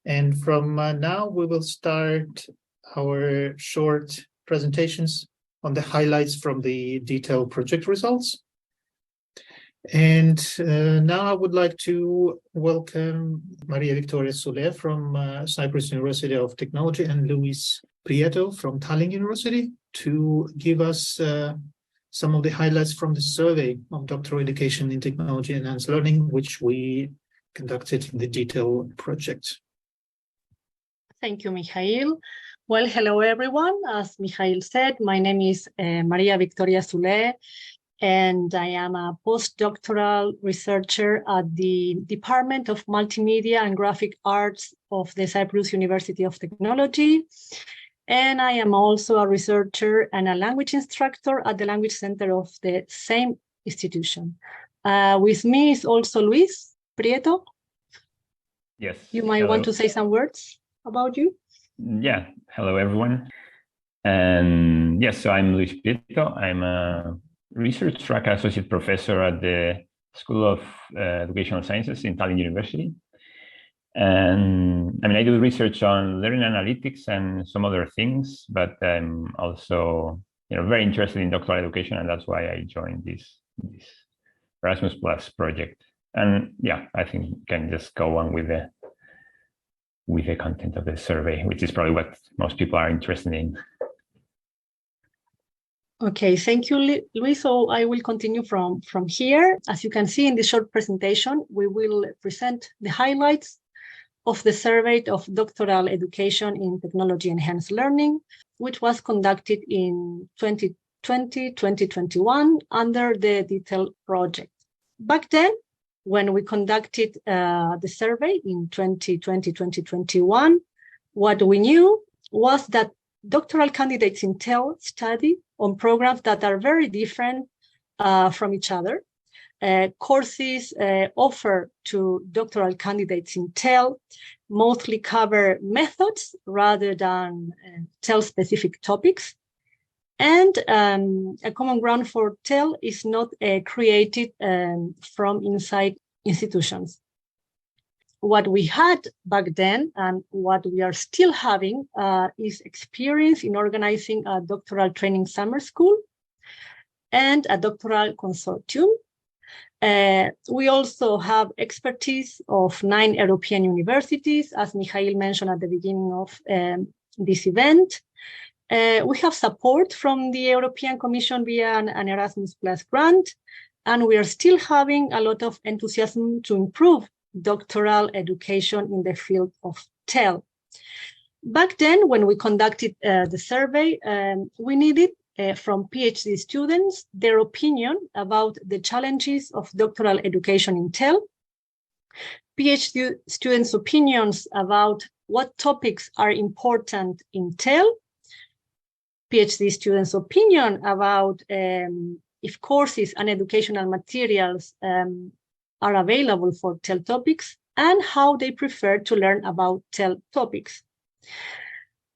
And from now, we will start our short presentations on the highlights from the DETEL project results. And now I would like to welcome Maria Victoria Soler from Cyprus University of Technology and Luis Prieto from Tallinn University to give us some of the highlights from the Survey of Doctoral Education in Technology and Enhanced Learning, which we conducted in the DETEL project. Thank you, Mijail. Well, hello, everyone. As Mijail said, my name is Maria Victoria Soler, and I am a postdoctoral researcher at the Department of Multimedia and Graphic Arts of the Cyprus University of Technology. And I am also a researcher and a language instructor at the Language Center of the same institution. With me is also Luis Prieto. Yes. You might want to say some words about you. Yeah. Hello, everyone. And yes, so I'm Luis Prieto. I'm a research track associate professor at the School of Educational Sciences in Tallinn University. And I mean, I do research on learning analytics and some other things, but I'm also, very interested in doctoral education, and that's why I joined this Erasmus Plus project. And yeah, I think we can just go on with the content of the survey, which is probably what most people are interested in. Okay, thank you, Luis. So I will continue from here. As you can see in this short presentation, we will present the highlights of the Survey of Doctoral Education in Technology Enhanced Learning, which was conducted in 2020-2021 under the DETEL project. Back then, when we conducted the survey in 2020-2021, what we knew was that doctoral candidates in TEL study on programs that are very different from each other. Courses offered to doctoral candidates in TEL mostly cover methods rather than TEL-specific topics. And a common ground for TEL is not created from inside institutions. What we had back then and what we are still having is experience in organizing a doctoral training summer school and a doctoral consortium. We also have expertise of 9 European universities, as Mijail mentioned at the beginning of this event. We have support from the European Commission via an Erasmus Plus grant, and we are still having a lot of enthusiasm to improve doctoral education in the field of TEL. Back then, when we conducted the survey, we needed from PhD students their opinion about the challenges of doctoral education in TEL, PhD students' opinions about what topics are important in TEL, PhD students' opinion about if courses and educational materials are available for TEL topics, and how they prefer to learn about TEL topics.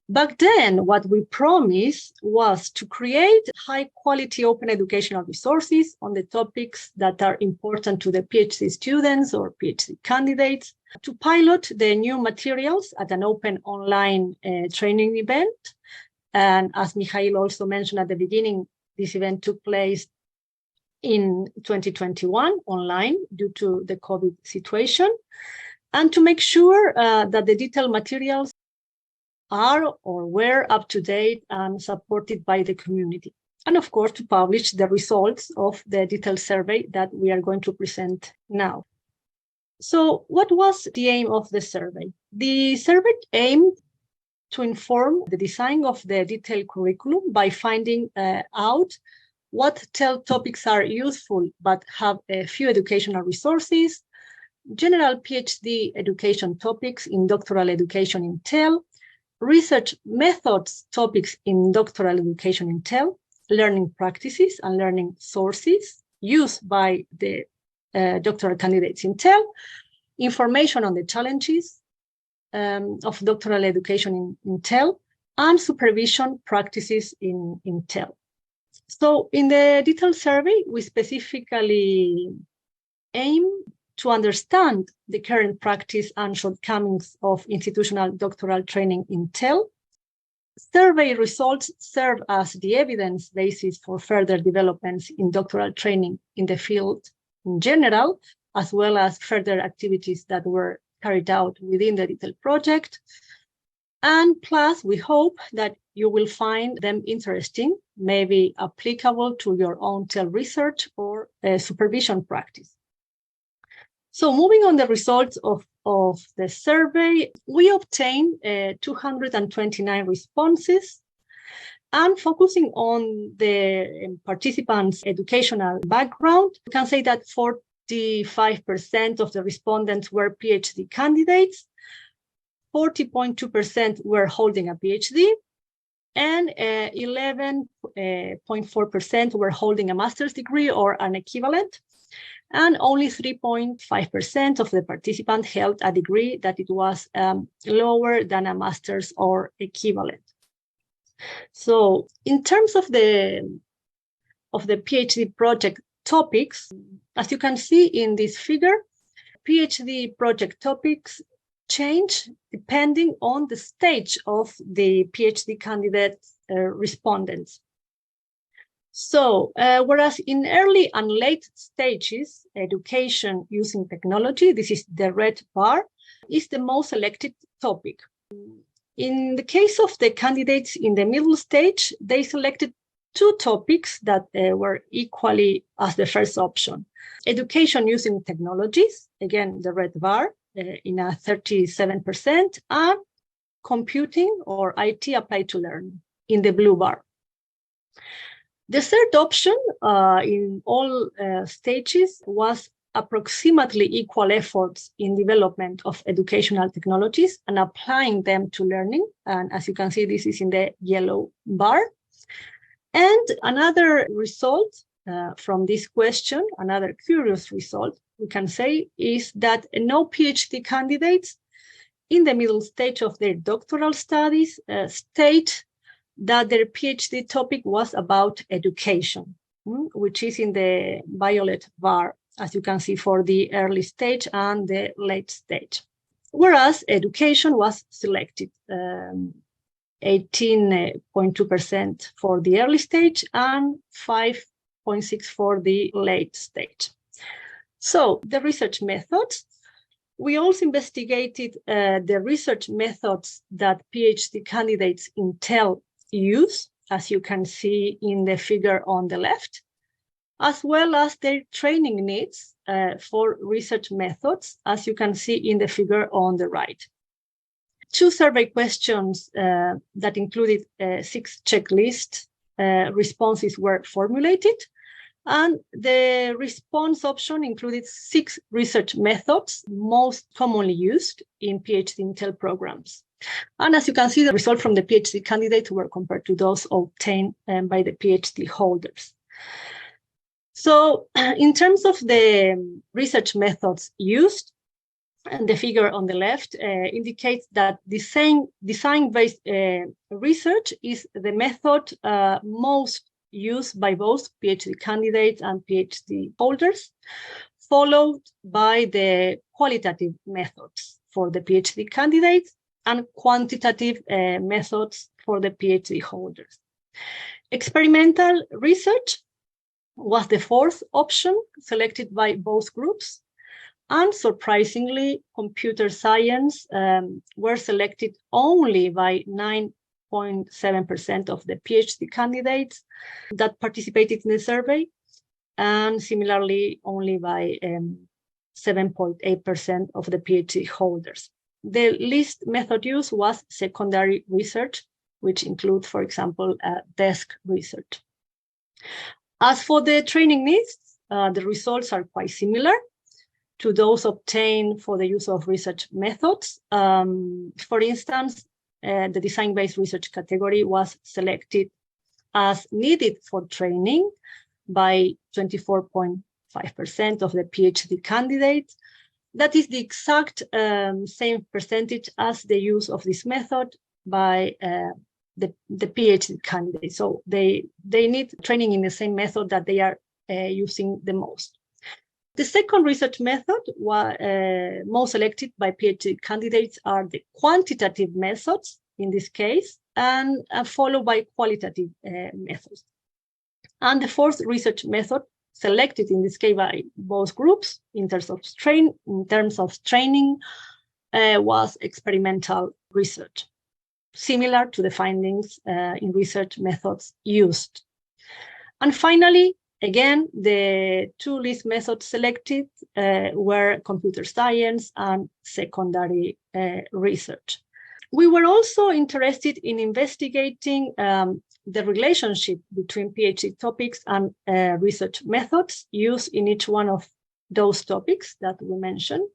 Back then, what we promised was to create high-quality open educational resources on the topics that are important to the PhD students or PhD candidates, to pilot the new materials at an open online training event. And as Mijail also mentioned at the beginning, this event took place in 2021 online due to the COVID situation, and to make sure that the detailed materials are or were up to date and supported by the community. And of course, to publish the results of the DETEL survey that we are going to present now. So what was the aim of the survey? The survey aimed to inform the design of the DETEL curriculum by finding out what TEL topics are useful but have a few educational resources, general PhD education topics in doctoral education in TEL, research methods topics in doctoral education in TEL, learning practices and learning sources used by the doctoral candidates in TEL, information on the challenges of doctoral education in TEL, and supervision practices in TEL. So in the DETEL survey, we specifically aim to understand the current practice and shortcomings of institutional doctoral training in TEL. Survey results serve as the evidence basis for further developments in doctoral training in the field in general, as well as further activities that were carried out within the DETEL project. And plus, we hope that you will find them interesting, maybe applicable to your own TEL research or supervision practice. So moving on the results of the survey, we obtained 229 responses, and focusing on the participants' educational background, we can say that 45% of the respondents were PhD candidates, 40.2% were holding a PhD, and 11.4% were holding a master's degree or an equivalent. And only 3.5% of the participants held a degree that it was lower than a master's or equivalent. So in terms of the PhD project topics, as you can see in this figure, PhD project topics change depending on the stage of the PhD candidate respondents. So, whereas in early and late stages, education using technology, this is the red bar, is the most selected topic. In the case of the candidates in the middle stage, they selected two topics that were equally as the first option. Education using technologies, again, the red bar, in a 37%, and computing or IT applied to learning in the blue bar. The third option in all stages was approximately equal efforts in development of educational technologies and applying them to learning. And as you can see, this is in the yellow bar. And another result from this question, another curious result, we can say, is that no PhD candidates in the middle stage of their doctoral studies state that their PhD topic was about education, which is in the violet bar, as you can see, for the early stage and the late stage. Whereas education was selected, 18.2% for the early stage and 5.6% for the late stage. So the research methods, we also investigated the research methods that PhD candidates in TEL use, as you can see in the figure on the left, as well as their training needs for research methods, as you can see in the figure on the right. 2 survey questions that included 6 checklist responses were formulated, and the response option included 6 research methods most commonly used in PhD in TEL programs. And as you can see, the results from the PhD candidates were compared to those obtained by the PhD holders. So in terms of the research methods used, and the figure on the left indicates that design-based research is the method most used by both PhD candidates and PhD holders, followed by the qualitative methods for the PhD candidates and quantitative methods for the PhD holders. Experimental research was the 4th option selected by both groups, and surprisingly, computer science were selected only by 9.7% of the PhD candidates that participated in the survey, and similarly only by 7.8% of the PhD holders. The least method used was secondary research, which include, for example, desk research. As for the training needs, the results are quite similar to those obtained for the use of research methods. For instance, the design-based research category was selected as needed for training by 24.5% of the PhD candidates. That is the exact same percentage as the use of this method by the PhD candidates. So they need training in the same method that they are using the most. The second research method most selected by PhD candidates are the quantitative methods in this case, and followed by qualitative methods. And the fourth research method selected in this case by both groups in terms of training was experimental research, similar to the findings in research methods used. And finally, again, the two least methods selected were computer science and secondary research. We were also interested in investigating the relationship between PhD topics and research methods used in each one of those topics that we mentioned.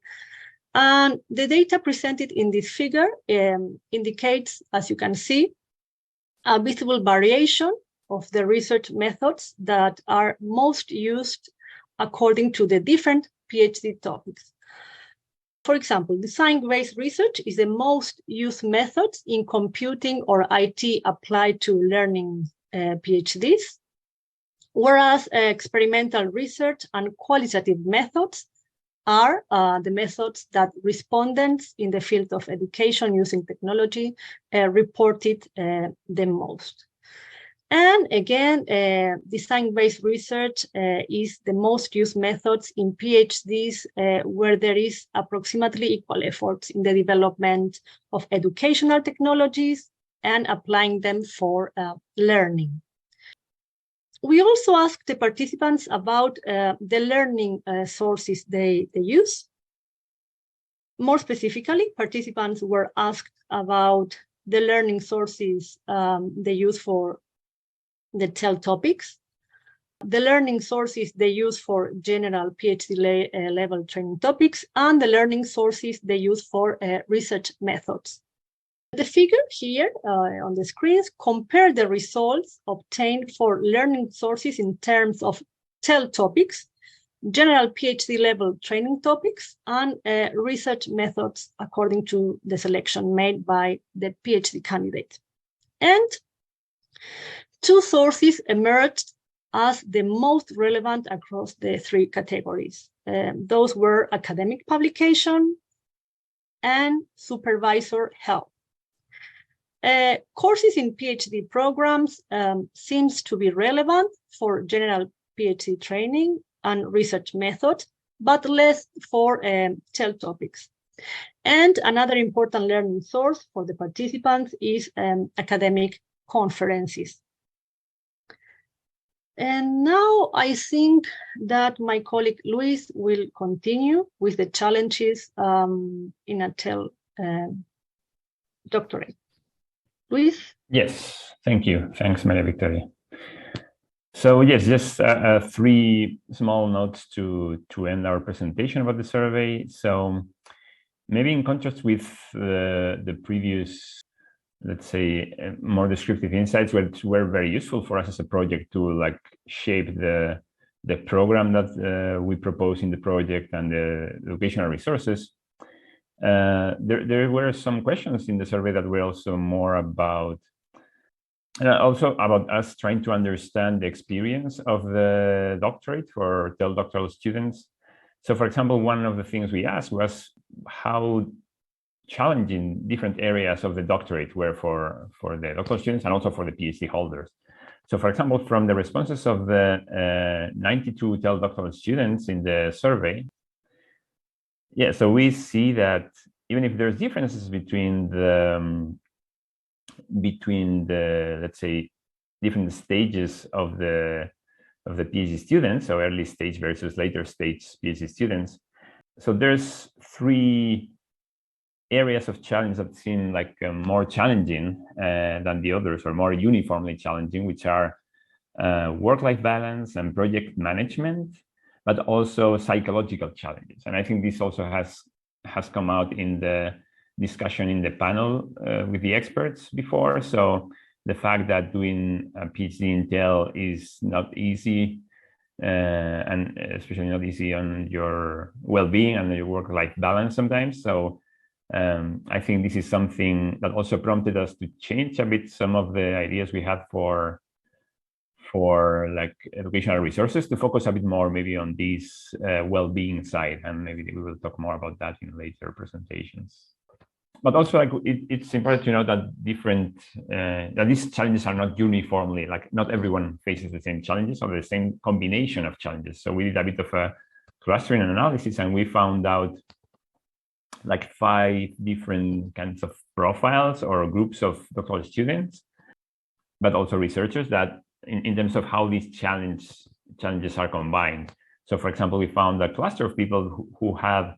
And the data presented in this figure indicates, as you can see, a visible variation of the research methods that are most used according to the different PhD topics. For example, design-based research is the most used method in computing or IT applied to learning PhDs, whereas experimental research and qualitative methods are the methods that respondents in the field of education using technology reported the most. And again, design-based research is the most used methods in PhDs where there is approximately equal efforts in the development of educational technologies and applying them for learning. We also asked the participants about the learning sources they use. More specifically, participants were asked about the learning sources they use for the DETEL topics, the learning sources they use for general PhD level training topics, and the learning sources they use for research methods. The figure here on the screens compare the results obtained for learning sources in terms of DETEL topics, general PhD level training topics, and research methods according to the selection made by the PhD candidate. And two sources emerged as the most relevant across the three categories. Those were academic publication and supervisor help. Courses in PhD programs seems to be relevant for general PhD training and research methods, but less for DETEL topics. And another important learning source for the participants is academic conferences. And now I think that my colleague Luis will continue with the challenges in a DETEL doctorate. Luis? Yes, thank you. Thanks, Maria Victoria. So yes, just three small notes to end our presentation about the survey. So maybe in contrast with the previous, let's say, more descriptive insights, which were very useful for us as a project to like shape the program that we propose in the project and the educational resources. There were some questions in the survey that were also more about us trying to understand the experience of the doctorate for DETEL doctoral students. So, for example, one of the things we asked was how challenging different areas of the doctorate were for the doctoral students and also for the PhD holders. So, for example, from the responses of the 92 DETEL doctoral students in the survey, yeah, so we see that even if there's differences between the let's say different stages of the PhD students, so early stage versus later stage PhD students, so there's three areas of challenge that seem like more challenging than the others, or more uniformly challenging, which are work-life balance and project management, but also psychological challenges. And I think this also has come out in the discussion in the panel with the experts before. So the fact that doing a PhD in DETEL is not easy, and especially not easy on your well-being and your work-life balance sometimes. So I think this is something that also prompted us to change a bit some of the ideas we had for for like educational resources to focus a bit more maybe on this well-being side, and maybe we will talk more about that in later presentations. But also, like it's important to know that that these challenges are not uniformly, like not everyone faces the same challenges or the same combination of challenges. So we did a bit of a clustering analysis, and we found out like 5 different kinds of profiles or groups of doctoral students, but also researchers, that in terms of how these challenges are combined. So for example, we found a cluster of people who have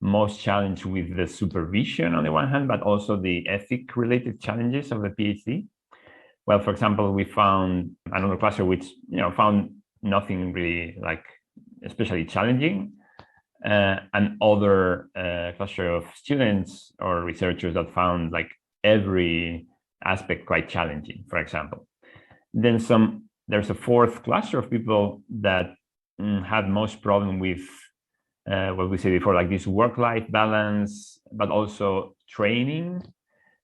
most challenge with the supervision on the one hand, but also the ethic related challenges of the PhD. Well, for example, we found another cluster which found nothing really like especially challenging, and other cluster of students or researchers that found like every aspect quite challenging, for example. Then there's a 4th cluster of people that had most problem with what we said before, like this work-life balance, but also training,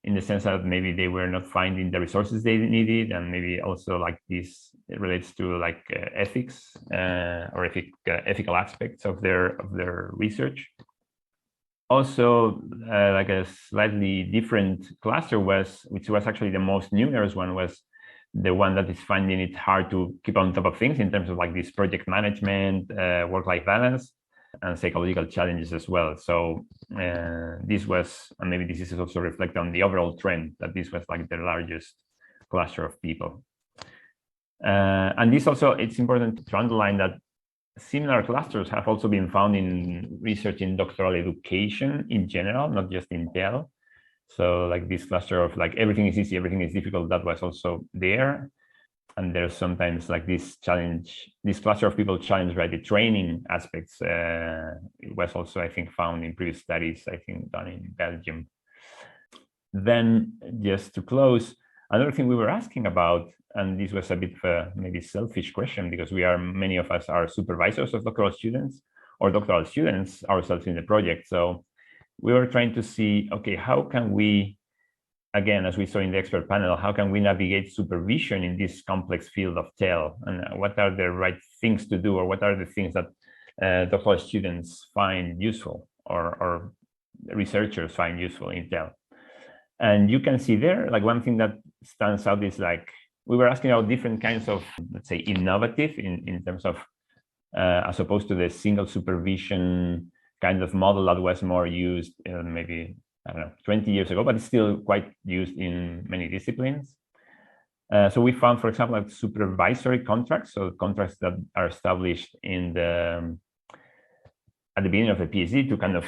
in the sense that maybe they were not finding the resources they needed, and maybe also like this relates to like ethics or ethical aspects of their research. Also, like a slightly different cluster which was actually the most numerous one, was the one that is finding it hard to keep on top of things in terms of like this project management, work-life balance, and psychological challenges as well. So this was, and maybe this is also reflected on the overall trend, that this was like the largest cluster of people. And this also, it's important to underline that similar clusters have also been found in research in doctoral education in general, not just in DETEL. So like this cluster of like everything is easy, everything is difficult, that was also there. And there's sometimes like this cluster of people challenged by the training aspects. It was also, I think, found in previous studies, I think, done in Belgium. Then just to close, another thing we were asking about, and this was a bit of a maybe selfish question, because many of us are supervisors of doctoral students or doctoral students ourselves in the project. So we were trying to see, okay, how can we, again, as we saw in the expert panel, how can we navigate supervision in this complex field of DETEL, and what are the right things to do, or what are the things that doctoral students find useful, or researchers find useful in DETEL. And you can see there, like one thing that stands out is like, we were asking about different kinds of, let's say, innovative in terms of, as opposed to the single supervision kind of model that was more used maybe, I don't know, 20 years ago, but it's still quite used in many disciplines. So we found, for example, like supervisory contracts, so contracts that are established at the beginning of a PhD to kind of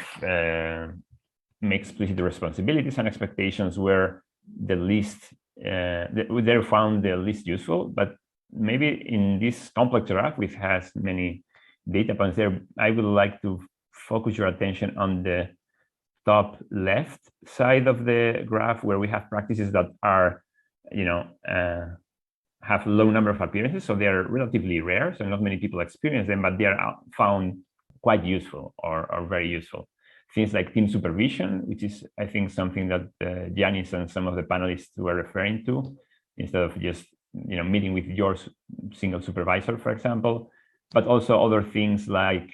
make explicit the responsibilities and expectations, were the least, they're found the least useful. But maybe in this complex graph, which has many data points there, I would like to focus your attention on the top left side of the graph, where we have practices that are, have low number of appearances, so they are relatively rare, so not many people experience them, but they are found quite useful or very useful. Things like team supervision, which is, I think, something that Yanis and some of the panelists were referring to, instead of just meeting with your single supervisor, for example, but also other things like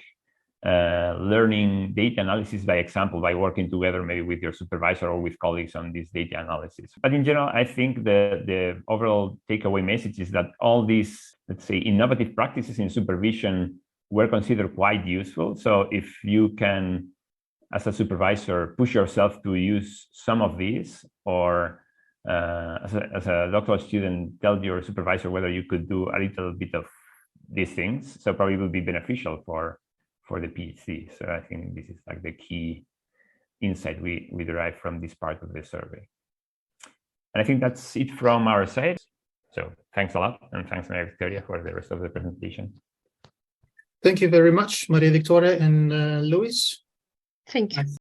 learning data analysis by example, by working together maybe with your supervisor or with colleagues on this data analysis. But in general, I think the overall takeaway message is that all these, let's say, innovative practices in supervision were considered quite useful. So if you can, as a supervisor, push yourself to use some of these, or as a doctoral student, tell your supervisor whether you could do a little bit of these things, so probably will be beneficial for the PhD. So I think this is like the key insight we derive from this part of the survey. And I think that's it from our side. So thanks a lot, and thanks, Maria Victoria, for the rest of the presentation. Thank you very much, Maria Victoria and Luis. Thank you.